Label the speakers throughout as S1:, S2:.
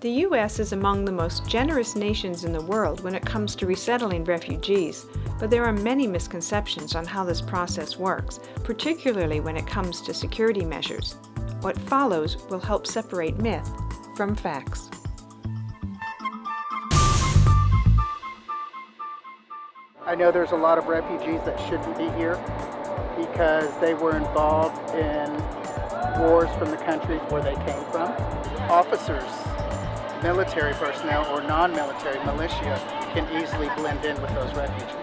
S1: The U.S. is among the most generous nations in the world when it comes to resettling refugees, but there are many misconceptions on how this process works, particularly when it comes to security measures. What follows will help separate myth from facts.
S2: I know there's a lot of refugees that shouldn't be here because they were involved in wars from the countries where they came from. Officers, military personnel, or non-military militia can easily blend in with those refugees.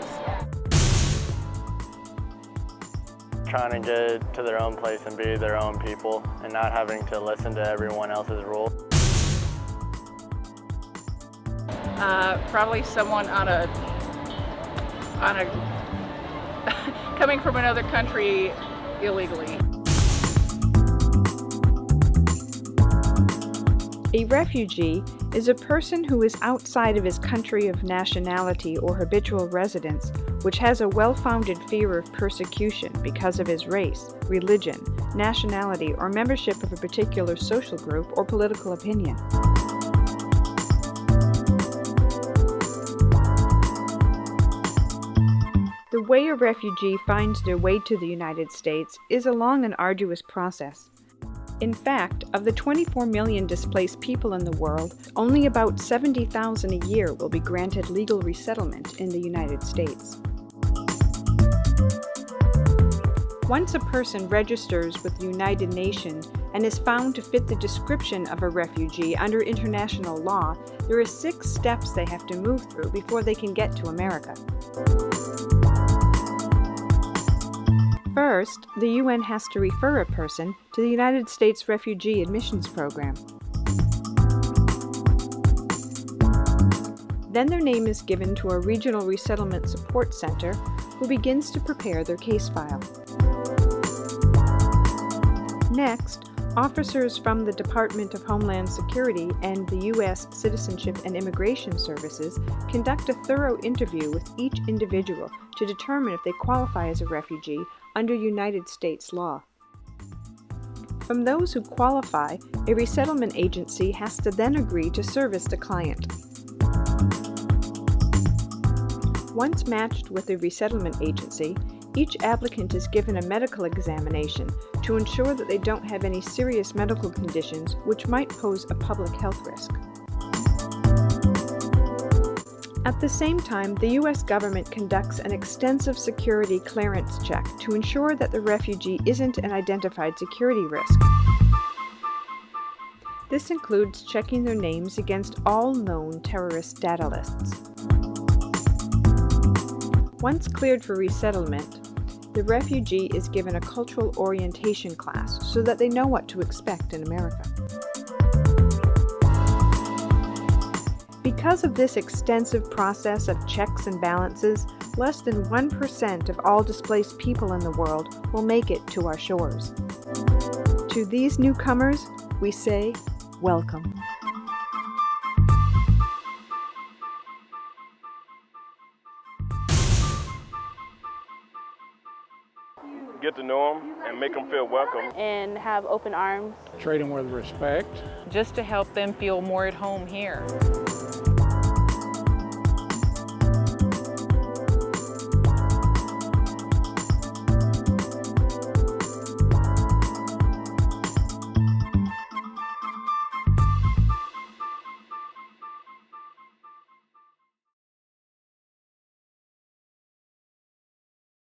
S3: Trying to get to their own place and be their own people and not having to listen to everyone else's rules.
S4: Probably someone coming from another country illegally.
S1: A refugee is a person who is outside of his country of nationality or habitual residence, which has a well-founded fear of persecution because of his race, religion, nationality, or membership of a particular social group or political opinion. The way a refugee finds their way to the United States is a long and arduous process. In fact, of the 24 million displaced people in the world, only about 70,000 a year will be granted legal resettlement in the United States. Once a person registers with the United Nations and is found to fit the description of a refugee under international law, there are 6 steps they have to move through before they can get to America. First, the UN has to refer a person to the United States Refugee Admissions Program. Then their name is given to a regional resettlement support center who begins to prepare their case file. Next, officers from the Department of Homeland Security and the U.S. Citizenship and Immigration Services conduct a thorough interview with each individual to determine if they qualify as a refugee under United States law. From those who qualify, a resettlement agency has to then agree to service the client. Once matched with a resettlement agency, each applicant is given a medical examination to ensure that they don't have any serious medical conditions which might pose a public health risk. At the same time, the U.S. government conducts an extensive security clearance check to ensure that the refugee isn't an identified security risk. This includes checking their names against all known terrorist data lists. Once cleared for resettlement, the refugee is given a cultural orientation class so that they know what to expect in America. Because of this extensive process of checks and balances, less than 1% of all displaced people in the world will make it to our shores. To these newcomers, we say, welcome.
S5: Get to know them and make them feel welcome.
S6: And have open arms.
S7: Treat them with respect.
S4: Just to help them feel more at home here.